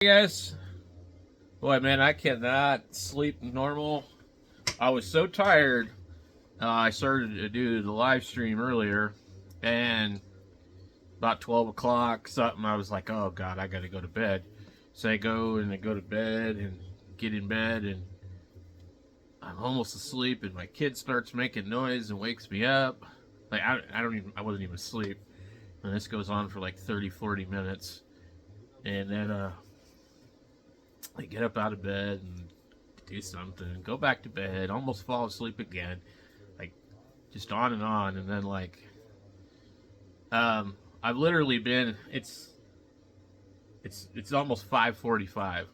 Hey guys, boy, man, I cannot sleep normal. I was so tired. I started to do the live stream earlier, and about 12 o'clock, something, I was like, oh God, I gotta go to bed. So I go to bed and get in bed, and I'm almost asleep, and my kid starts making noise and wakes me up. Like, I wasn't even asleep. And this goes on for like 30, 40 minutes. And then, I get up out of bed and do something, go back to bed, almost fall asleep again, like just on and on, and then I've literally been it's almost 5:45,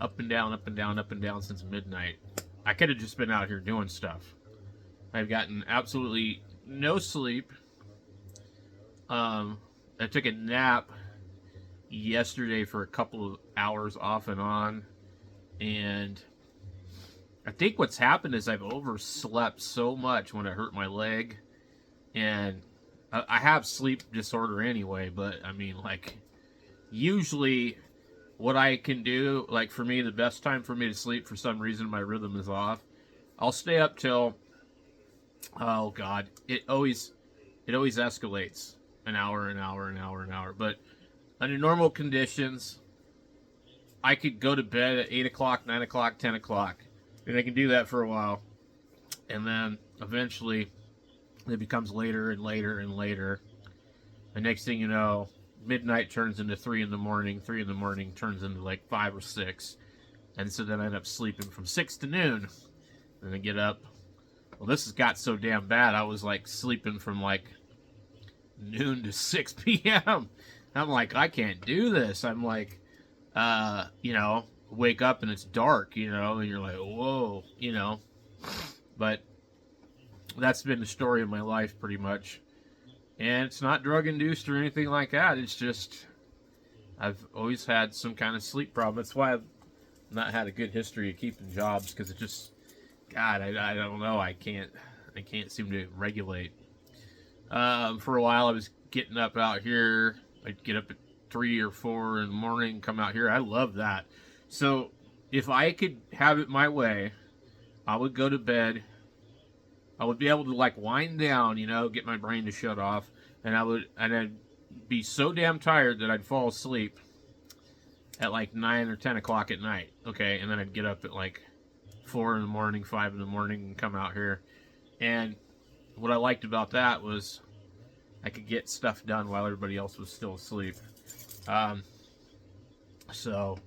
up and down, up and down, up and down since midnight. I could have just been out here doing stuff. I've gotten absolutely no sleep. I took a nap yesterday for a couple of hours off and on, and I think what's happened is I've overslept so much when I hurt my leg, and I have sleep disorder anyway. But I mean, like, usually what I can do, like for me, the best time for me to sleep, for some reason my rhythm is off. I'll stay up till, oh God, it always escalates an hour, an hour, an hour, an hour. But under normal conditions, I could go to bed at 8 o'clock, 9 o'clock, 10 o'clock, and I can do that for a while, and then eventually it becomes later and later and later. The next thing you know, midnight turns into 3 in the morning. 3 in the morning turns into like 5 or 6, and so then I end up sleeping from 6 to noon. Then I get up. Well, this has got so damn bad. I was like sleeping from like noon to 6 p.m. I'm like, I can't do this. I'm like, wake up and it's dark, and you're like, whoa, But that's been the story of my life pretty much. And it's not drug induced or anything like that. It's just, I've always had some kind of sleep problem. That's why I've not had a good history of keeping jobs, because it just, God, I don't know. I can't seem to regulate. For a while, I was getting up out here. I'd get up at 3 or 4 in the morning, come out here. I love that. So if I could have it my way, I would go to bed. I would be able to like wind down, get my brain to shut off, and I'd be so damn tired that I'd fall asleep at like 9 or 10 o'clock at night. Okay, and then I'd get up at like 4 in the morning, 5 in the morning, and come out here. And what I liked about that was I could get stuff done while everybody else was still asleep. So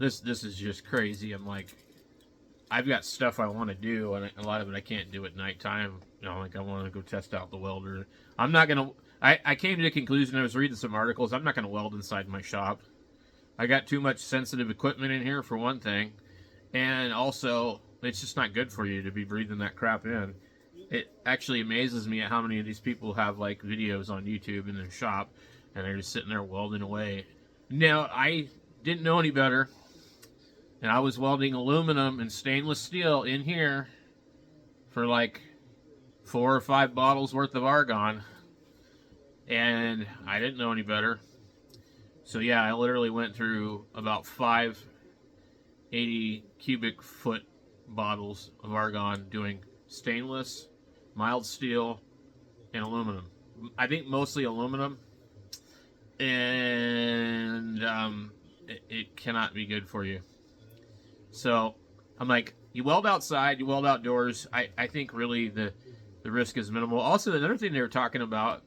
this is just crazy. I'm like, I've got stuff I want to do, and a lot of it I can't do at nighttime. Like I want to go test out the welder. I'm not gonna. I came to the conclusion, I was reading some articles, I'm not gonna weld inside my shop. I got too much sensitive equipment in here, for one thing, and also it's just not good for you to be breathing that crap in. It actually amazes me at how many of these people have like videos on YouTube in their shop, and they're just sitting there welding away. Now, I didn't know any better, and I was welding aluminum and stainless steel in here for like 4 or 5 bottles worth of argon, and I didn't know any better. So yeah, I literally went through about 580 cubic foot bottles of argon doing stainless, mild steel, and aluminum. I think mostly aluminum, and it cannot be good for you. So I'm like, you weld outside, you weld outdoors. I think really the risk is minimal. Also, another thing they were talking about,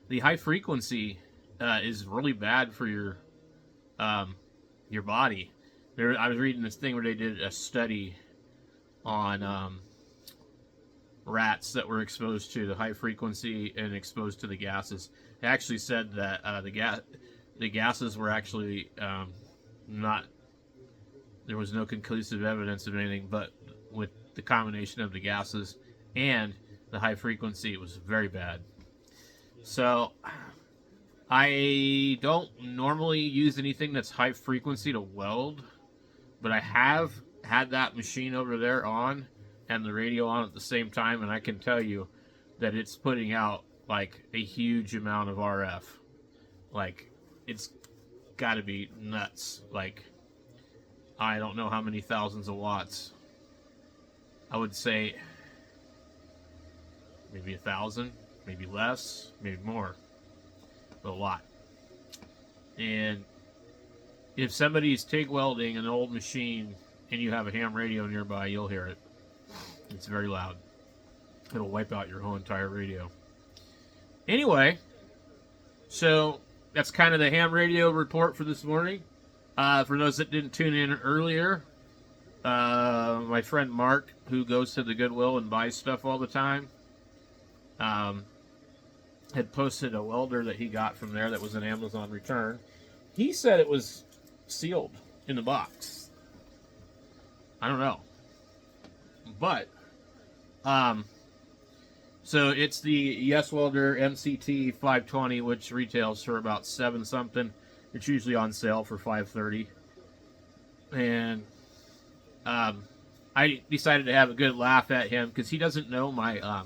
the high frequency is really bad for your body. I was reading this thing where they did a study on rats that were exposed to the high frequency and exposed to the gases. They actually said that the gases were actually not. There was no conclusive evidence of anything, but with the combination of the gases and the high frequency, it was very bad. So I don't normally use anything that's high frequency to weld, but I have had that machine over there on and the radio on at the same time, and I can tell you that it's putting out like a huge amount of RF. Like, it's got to be nuts. Like, I don't know how many thousands of watts. I would say maybe 1,000, maybe less, maybe more, but a lot. And if somebody's TIG welding an old machine and you have a ham radio nearby, you'll hear it. It's very loud. It'll wipe out your whole entire radio. Anyway, so that's kind of the ham radio report for this morning. For those that didn't tune in earlier, my friend Mark, who goes to the Goodwill and buys stuff all the time, had posted a welder that he got from there that was an Amazon return. He said it was sealed in the box. I don't know. But, so it's the Yes Welder MCT 520, which retails for about 7 something. It's usually on sale for $5.30. And I decided to have a good laugh at him because he doesn't know my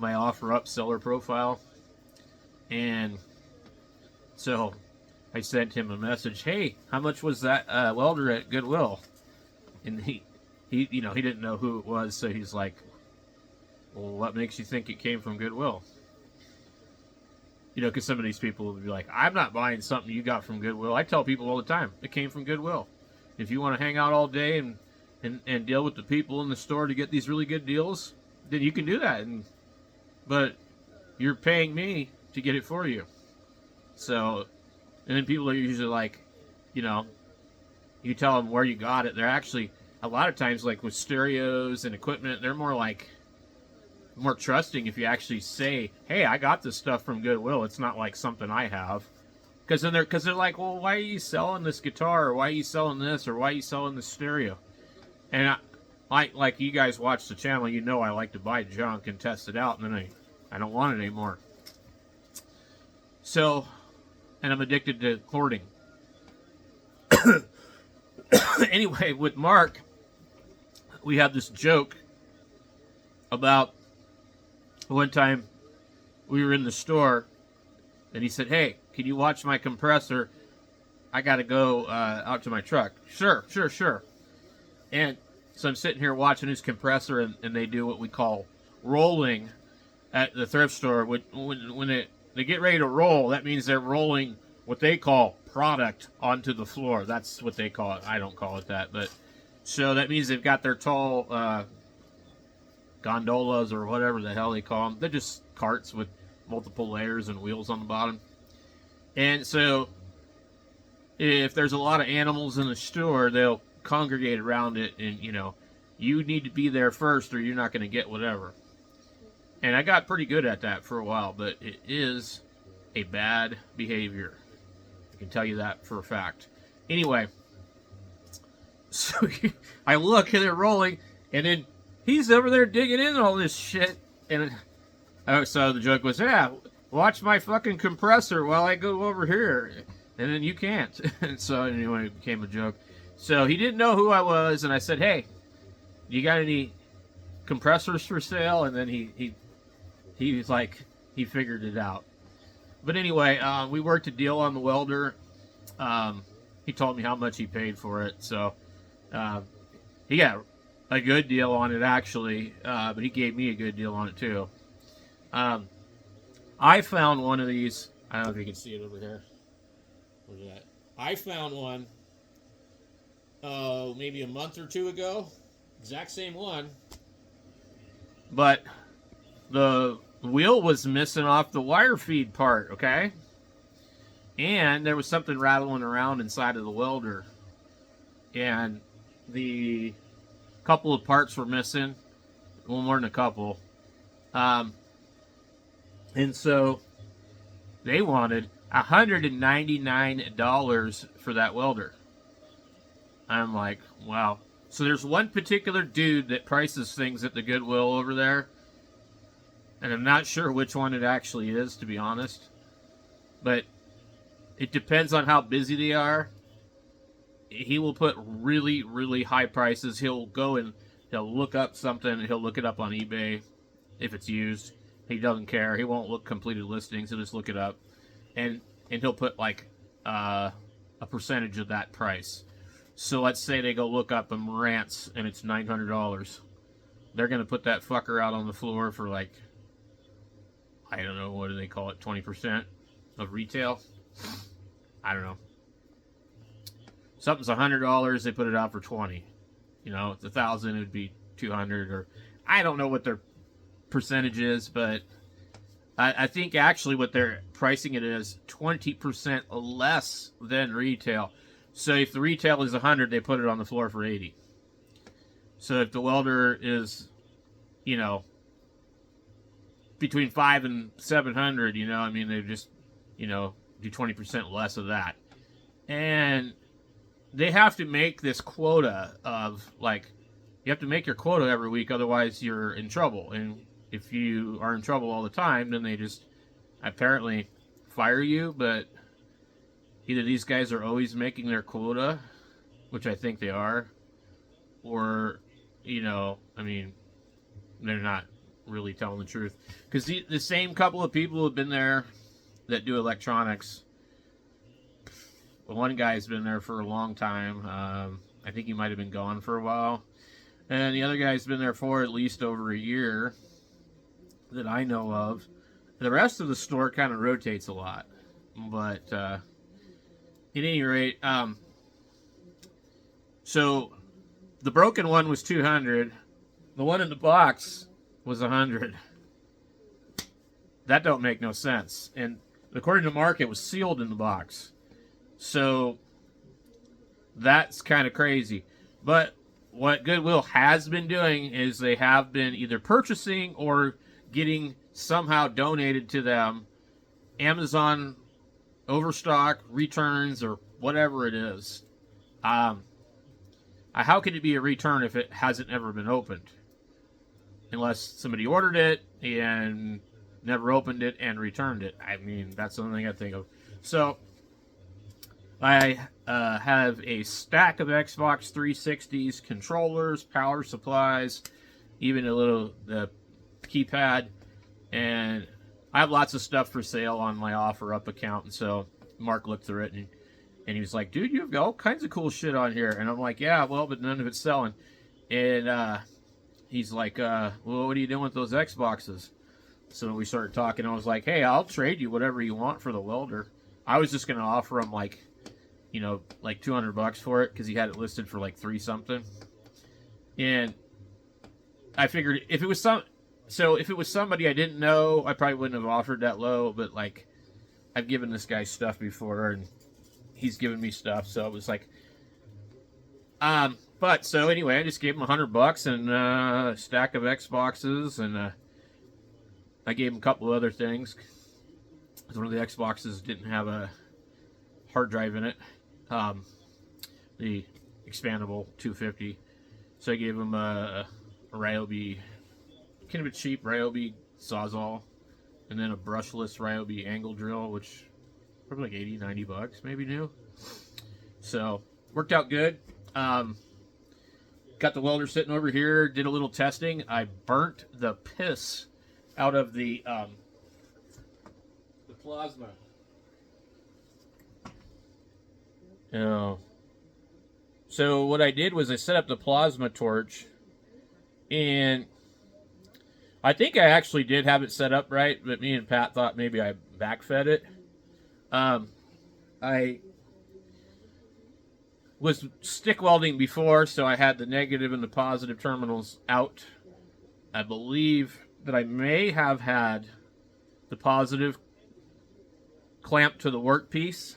my OfferUp seller profile. And so I sent him a message, hey, how much was that welder at Goodwill? And he you know, he didn't know who it was, so he's like, well, what makes you think it came from Goodwill? You know, because some of these people will be like, I'm not buying something you got from Goodwill. I tell people all the time, it came from Goodwill. If you want to hang out all day and deal with the people in the store to get these really good deals, then you can do that. But you're paying me to get it for you. So, and then people are usually like, you know, you tell them where you got it. They're actually, a lot of times, like with stereos and equipment, they're more trusting if you actually say, hey, I got this stuff from Goodwill. It's not like something I have. Because they're like, well, why are you selling this guitar? Or why are you selling this? Or why are you selling this stereo? And like you guys watch the channel, you know I like to buy junk and test it out, and then I don't want it anymore. So, and I'm addicted to hoarding. Anyway, with Mark, we have this joke about one time we were in the store, and he said, hey, can you watch my compressor? I got to go out to my truck. Sure. And so I'm sitting here watching his compressor, and they do what we call rolling at the thrift store. When they get ready to roll, that means they're rolling what they call product onto the floor. That's what they call it. I don't call it that. But so that means they've got their tall gondolas or whatever the hell they call them. They're just carts with multiple layers and wheels on the bottom. And so if there's a lot of animals in the store, they'll congregate around it, and you know, you need to be there first or you're not going to get whatever. And I got pretty good at that for a while, but it is a bad behavior. I can tell you that for a fact. Anyway, so I look and they're rolling, and then he's over there digging in all this shit. And so the joke was, yeah, watch my fucking compressor while I go over here. And then you can't. And so anyway, it became a joke. So he didn't know who I was, and I said, hey, you got any compressors for sale? And then he was like, he figured it out. But anyway, we worked a deal on the welder. He told me how much he paid for it. So he got a good deal on it, actually. But he gave me a good deal on it, too. I found one of these. I don't know if you can see it over here. Where's that? I found one maybe a month or two ago. Exact same one. But the wheel was missing off the wire feed part, okay? And there was something rattling around inside of the welder. And the couple of parts were missing. Well, more than a couple. And so they wanted $199 for that welder. I'm like, wow. So there's one particular dude that prices things at the Goodwill over there. And I'm not sure which one it actually is, to be honest. But it depends on how busy they are. He will put really, really high prices. He'll go and he'll look up something, and he'll look it up on eBay if it's used. He doesn't care. He won't look completed listings. He'll just look it up. And he'll put like a percentage of that price. So let's say they go look up a Marantz and it's $900. They're going to put that fucker out on the floor for like, I don't know, what do they call it, 20% of retail? I don't know. Something's $100, they put it out for 20. You know, it's 1,000, it would be 200, or I don't know what their percentage is, but I think actually what they're pricing it is 20% less than retail. So if the retail is 100, they put it on the floor for 80. So if the welder is, you know, between 5 and 700, you know, I mean, they just, you know, do 20% less of that. And they have to make this quota of, like, you have to make your quota every week, otherwise you're in trouble. And if you are in trouble all the time, then they just apparently fire you. But either these guys are always making their quota, which I think they are, or, you know, I mean, they're not really telling the truth. Because the same couple of people who have been there that do electronics, one guy's been there for a long time. I think he might have been gone for a while. And the other guy's been there for at least over a year that I know of. The rest of the store kind of rotates a lot. But at any rate, so the broken one was 200. The one in the box was 100. That don't make no sense. And according to Mark, it was sealed in the box. So that's kind of crazy. But what Goodwill has been doing is they have been either purchasing or getting somehow donated to them Amazon overstock, returns, or whatever it is. How could it be a return if it hasn't ever been opened? Unless somebody ordered it and never opened it and returned it. I mean, that's the only thing I think of. So I have a stack of Xbox 360s, controllers, power supplies, even a little keypad, and I have lots of stuff for sale on my OfferUp account. And so Mark looked through it and he was like, "Dude, you've got all kinds of cool shit on here." And I'm like, "Yeah, well, but none of it's selling." And he's like, "Well, what are you doing with those Xboxes?" So we started talking. I was like, "Hey, I'll trade you whatever you want for the welder." I was just gonna offer him like, you know, like $200 for it because he had it listed for like 3 something. And I figured if it was somebody I didn't know, I probably wouldn't have offered that low. But like, I've given this guy stuff before, and he's given me stuff, so it was like, but so anyway, I just gave him $100 and a stack of Xboxes, and I gave him a couple of other things. One of the Xboxes didn't have a hard drive in it, the expandable 250, so I gave him a Ryobi, kind of a cheap Ryobi Sawzall, and then a brushless Ryobi angle drill, which probably like $80-$90 maybe new. So worked out good. Got the welder sitting over here, did a little testing. I burnt the piss out of the plasma. So what I did was I set up the plasma torch, and I think I actually did have it set up right, but me and Pat thought maybe I backfed it. I was stick welding before, so I had the negative and the positive terminals out. I believe that I may have had the positive clamped to the workpiece.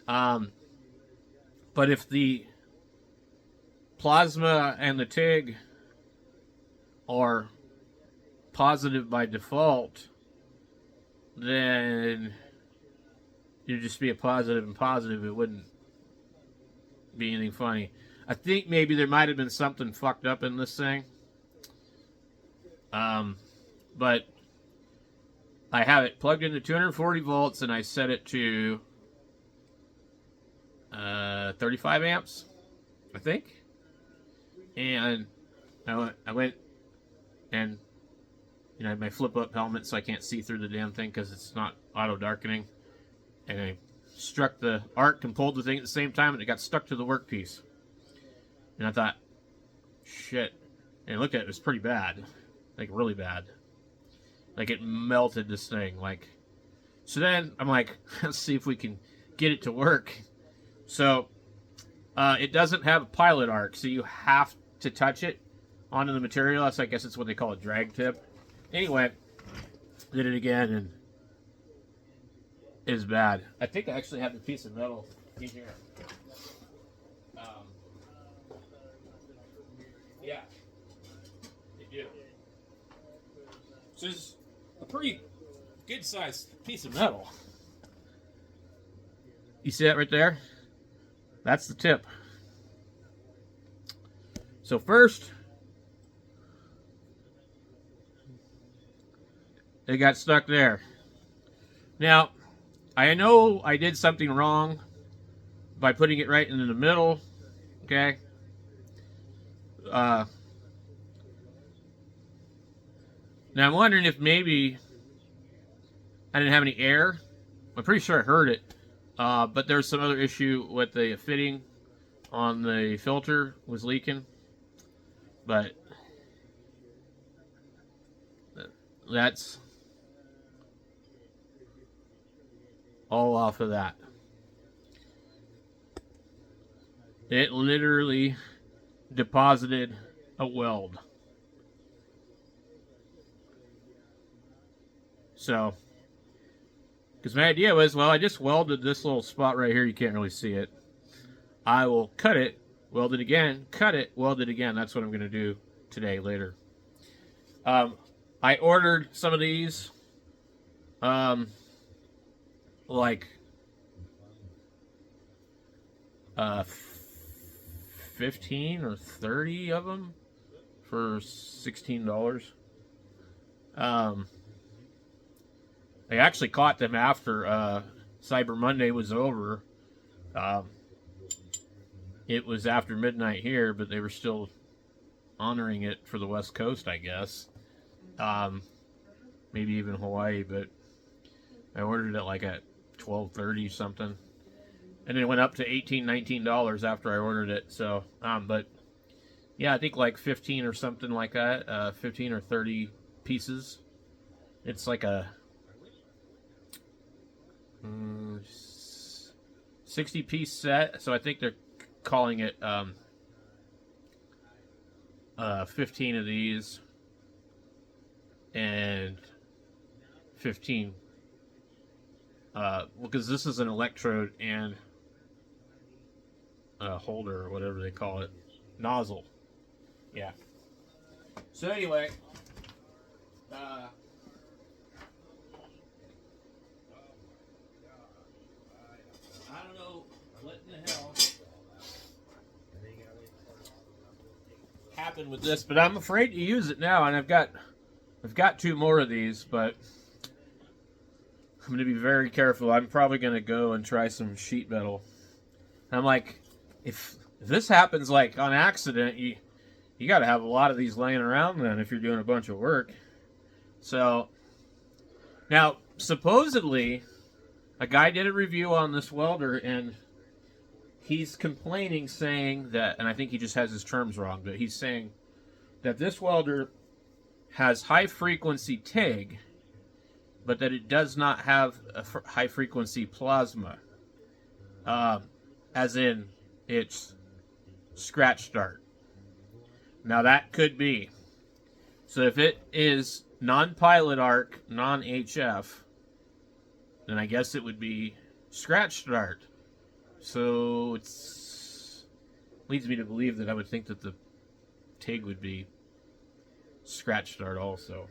But if the plasma and the TIG are positive by default, then it'd just be a positive and positive. It wouldn't be anything funny. I think maybe there might have been something fucked up in this thing. But I have it plugged into 240 volts, and I set it to 35 amps, I think. And I went and, you know, I had my flip-up helmet, so I can't see through the damn thing because it's not auto-darkening. And I struck the arc and pulled the thing at the same time, and it got stuck to the workpiece. And I thought, shit. And I looked at it, it was pretty bad. Like, really bad. Like, it melted this thing. Like, so then I'm like, let's see if we can get it to work. So, it doesn't have a pilot arc, so you have to touch it onto the material. That's, I guess it's what they call a drag tip. Anyway, did it again, and it was bad. I think I actually have a piece of metal in here. Yeah, they do. So it's a pretty good-sized piece of metal. You see that right there? That's the tip. So first, it got stuck there. Now, I know I did something wrong by putting it right in the middle, okay? Now I'm wondering if maybe I didn't have any air. I'm pretty sure I heard it. But there's some other issue with the fitting on the filter was leaking. But that's all off of that. It literally deposited a weld. So, because my idea was, well, I just welded this little spot right here. You can't really see it. I will cut it, weld it again, cut it, weld it again. That's what I'm going to do today, later. I ordered some of these, like 15 or 30 of them for $16. I actually caught them after Cyber Monday was over. It was after midnight here, but they were still honoring it for the West Coast, I guess. Maybe even Hawaii, but I ordered it like at 12:30 something. And it went up to $18, $19 after I ordered it. So, but yeah, I think like 15 or something like that. 15 or 30 pieces. It's like a 60-piece set. So I think they're calling it 15 of these and 15 because this is an electrode and a holder or whatever they call it, nozzle. Yeah. So anyway, I don't know what in the hell happened with this, but I'm afraid to use it now, and I've got 2 more of these, but I'm going to be very careful. I'm probably going to go and try some sheet metal. I'm like, if this happens like on accident, you got to have a lot of these laying around then if you're doing a bunch of work. So now supposedly a guy did a review on this welder, and he's complaining, saying that, and I think he just has his terms wrong, but he's saying that this welder has high frequency TIG, but that it does not have a high frequency plasma, as in it's scratch start. Now that could be. So if it is non-pilot arc, non-HF, then I guess it would be scratch start. So it's leads me to believe that I would think that the TIG would be scratch start also.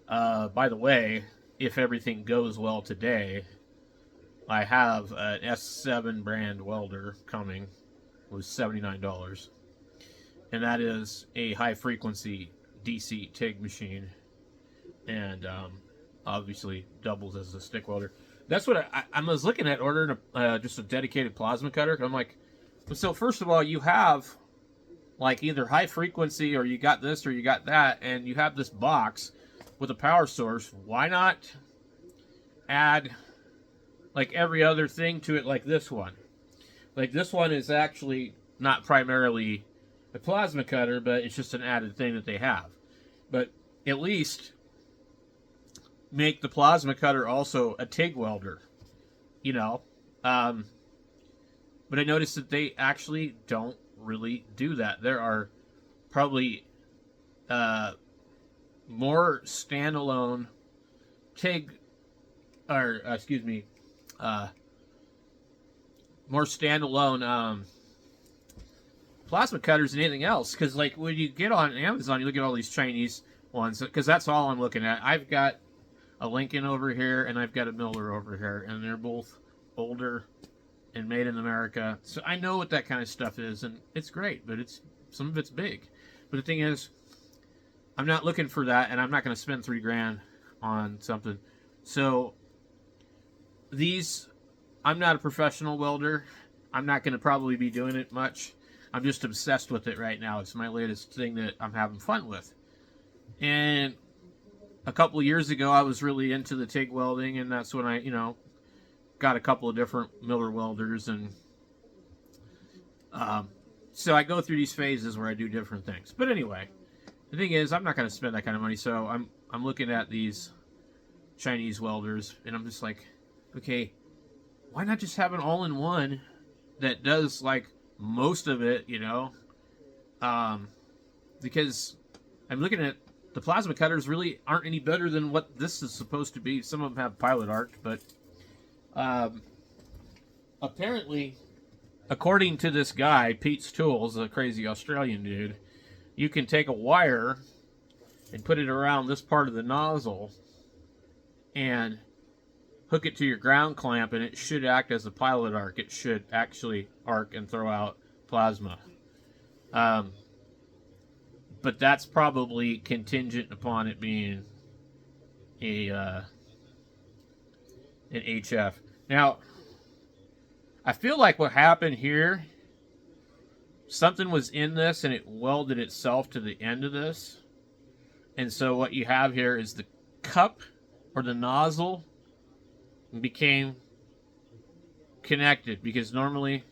By the way, if everything goes well today, I have an S7 brand welder coming. It was $79. And that is a high frequency DC TIG machine. And obviously doubles as a stick welder. That's what I was looking at, ordering just a dedicated plasma cutter. I'm like, so first of all, you have like either high frequency, or you got this or you got that, and you have this box with a power source. Why not add like every other thing to it, like this one. Like this one is actually not primarily a plasma cutter, but it's just an added thing that they have. But at least make the plasma cutter also a TIG welder, you know. But I noticed that they actually don't really do that. There are probably more standalone TIG, or excuse me, more standalone plasma cutters than anything else. Because like when you get on Amazon, you look at all these Chinese ones. Because that's all I'm looking at. I've got a Lincoln over here, and I've got a Miller over here, and they're both older and made in America. So I know what that kind of stuff is, and it's great, but some of it's big. But the thing is, I'm not looking for that, and I'm not going to spend $3,000 on something. So these, I'm not a professional welder. I'm not going to probably be doing it much. I'm just obsessed with it right now. It's my latest thing that I'm having fun with. And a couple of years ago, I was really into the TIG welding, and that's when I, got a couple of different Miller welders, and so I go through these phases where I do different things. But anyway, the thing is, I'm not going to spend that kind of money, so I'm looking at these Chinese welders, and I'm just like, okay, why not just have an all-in-one that does like most of it, because I'm looking at the plasma cutters really aren't any better than what this is supposed to be. Some of them have pilot arc, but apparently, according to this guy, Pete's Tools, a crazy Australian dude, you can take a wire and put it around this part of the nozzle and hook it to your ground clamp, and it should act as a pilot arc. It should actually arc and throw out plasma. But that's probably contingent upon it being an HF. Now, I feel like what happened here, something was in this and it welded itself to the end of this. And so what you have here is the cup or the nozzle became connected, because normally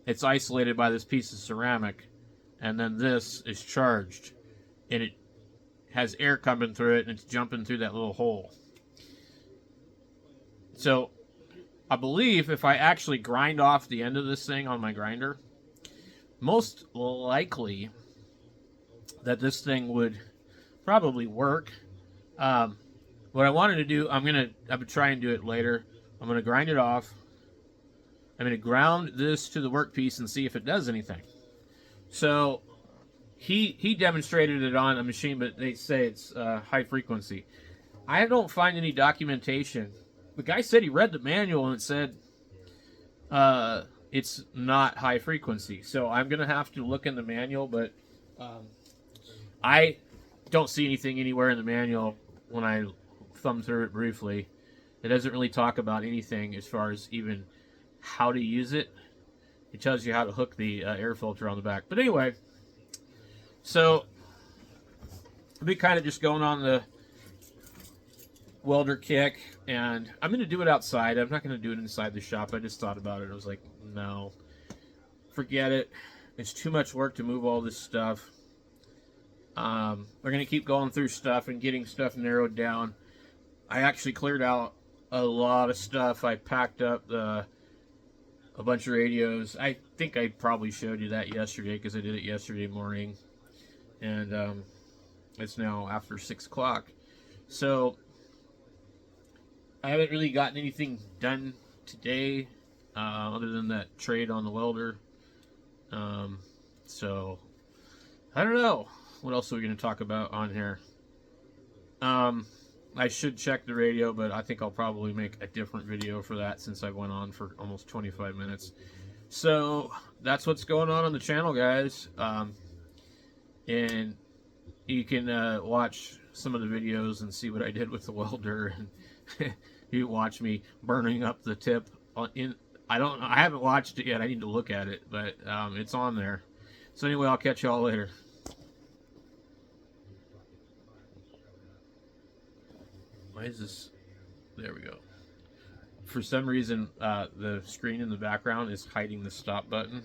it's isolated by this piece of ceramic, and then this is charged, and it has air coming through it, and it's jumping through that little hole. So I believe if I actually grind off the end of this thing on my grinder, most likely that this thing would probably work. What I wanted to do, I'm gonna try and do it later. I'm gonna grind it off. I'm gonna ground this to the workpiece and see if it does anything. So he demonstrated it on a machine, but they say it's high frequency. I don't find any documentation. The guy said he read the manual and it said it's not high frequency. So I'm gonna have to look in the manual, but I don't see anything anywhere in the manual when I thumb through it briefly. It doesn't really talk about anything as far as even how to use it. It tells you how to hook the air filter on the back. But anyway, so I'll be kind of just going on the welder kick, and I'm going to do it outside. I'm not going to do it inside the shop. I just thought about it. I was like, no, forget it. It's too much work to move all this stuff. We're going to keep going through stuff and getting stuff narrowed down. I actually cleared out a lot of stuff. I packed up a bunch of radios. I think I probably showed you that yesterday because I did it yesterday morning. And it's now after 6 o'clock. So I haven't really gotten anything done today other than that trade on the welder. So I don't know. What else are we going to talk about on here? I should check the radio, but I think I'll probably make a different video for that since I went on for almost 25 minutes. So that's what's going on the channel, guys. And you can watch some of the videos and see what I did with the welder, and you watch me burning up the tip. I haven't watched it yet. I need to look at it, but it's on there. So anyway, I'll catch y'all later. Why is this? There we go. for some reason, the screen in the background is hiding the stop button.